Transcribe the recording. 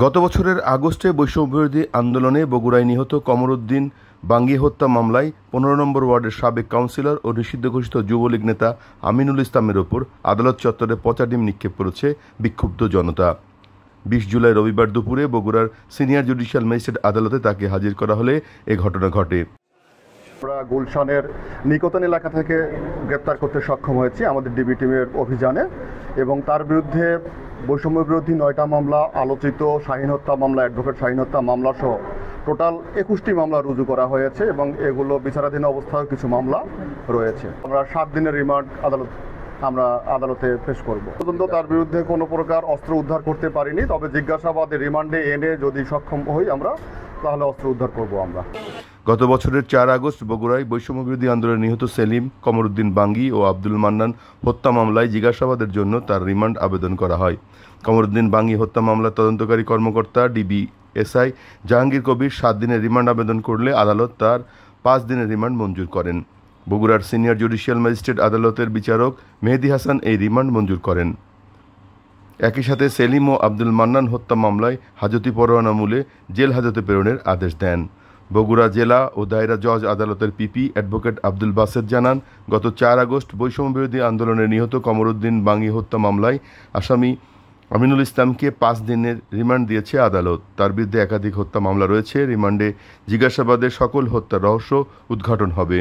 গত বছরের আগস্টে বৈষম্যবিরোধী আন্দোলনে বগুড়ায় নিহত কমরউদ্দিন বাঙ্গী হত্যা মামলায় ১৫ নম্বর ওয়ার্ডের সাবেক কাউন্সিলর ও নিষিদ্ধ ঘোষিত যুবলীগ নেতা আমিনুল ইসলামের ওপর আদালত চত্বরে পচা ডিম নিক্ষেপ করেছে বিক্ষুব্ধ জনতা। ২০ জুলাই রবিবার দুপুরে বগুড়ার সিনিয়র জুডিশিয়াল ম্যাজিস্ট্রেট আদালতে তাকে হাজির করা হলে এ ঘটনা ঘটে। আমরা গুলশানের নিকতন এলাকা থেকে গ্রেপ্তার করতে সক্ষম হয়েছি আমাদের ডিবি টিমের অভিযানে, এবং তার বিরুদ্ধে বৈষম্য বিরোধী ৯টা মামলা, আলোচিত শাহীন হত্যা মামলা, অ্যাডভোকেট শাহীন হত্যা মামলা সহ টোটাল ২১টি মামলা রুজু করা হয়েছে এবং এগুলো বিচারাধীন অবস্থায় কিছু মামলা রয়েছে। আমরা ৭ দিনের রিমান্ড আদালতে পেশ করব। পর্যন্ত তার বিরুদ্ধে কোনো প্রকার অস্ত্র উদ্ধার করতে পারিনি, তবে জিজ্ঞাসাবাদে রিমান্ডে এনে যদি সক্ষম হই আমরা, তাহলে অস্ত্র উদ্ধার করব আমরা। গত বছরের ৪ আগস্ট বগুড়ায় বৈষম্যবিরোধী আন্দোলনে নিহত সেলিম, কমরউদ্দিন বাঙ্গী ও আব্দুল মান্নান হত্যা মামলায় জিজ্ঞাসাবাদের জন্য তার রিমান্ড আবেদন করা হয়। কমরউদ্দিন বাঙ্গী হত্যা মামলার তদন্তকারী কর্মকর্তা ডিবি এসআই জাহাঙ্গীর কবির ৭ দিনের রিমান্ড আবেদন করলে আদালত তার ৫ দিনের রিমান্ড মঞ্জুর করেন। বগুড়ার সিনিয়র জুডিশিয়াল ম্যাজিস্ট্রেট আদালতের বিচারক মেহেদী হাসান এই রিমান্ড মঞ্জুর করেন। একই সাথে সেলিম ও আব্দুল মান্নান হত্যা মামলায় হাজতি পরোয়ানা মূলে জেল হাজতে প্রেরণের আদেশ দেন। বগুড়া জেলা ও দায়রা জজ আদালতের পিপি অ্যাডভোকেট আব্দুল বাসেত জানান, গত ৪ আগস্ট বৈষম্যবিরোধী আন্দোলনে নিহত কমরউদ্দিন বাঙ্গী হত্যা মামলায় আসামি আমিনুল ইসলামকে ৫ দিনের রিমান্ড দিয়েছে আদালত। তার বিরুদ্ধে একাধিক হত্যা মামলা রয়েছে। রিমান্ডে জিজ্ঞাসাবাদে সকল হত্যার রহস্য উদ্ঘাটন হবে।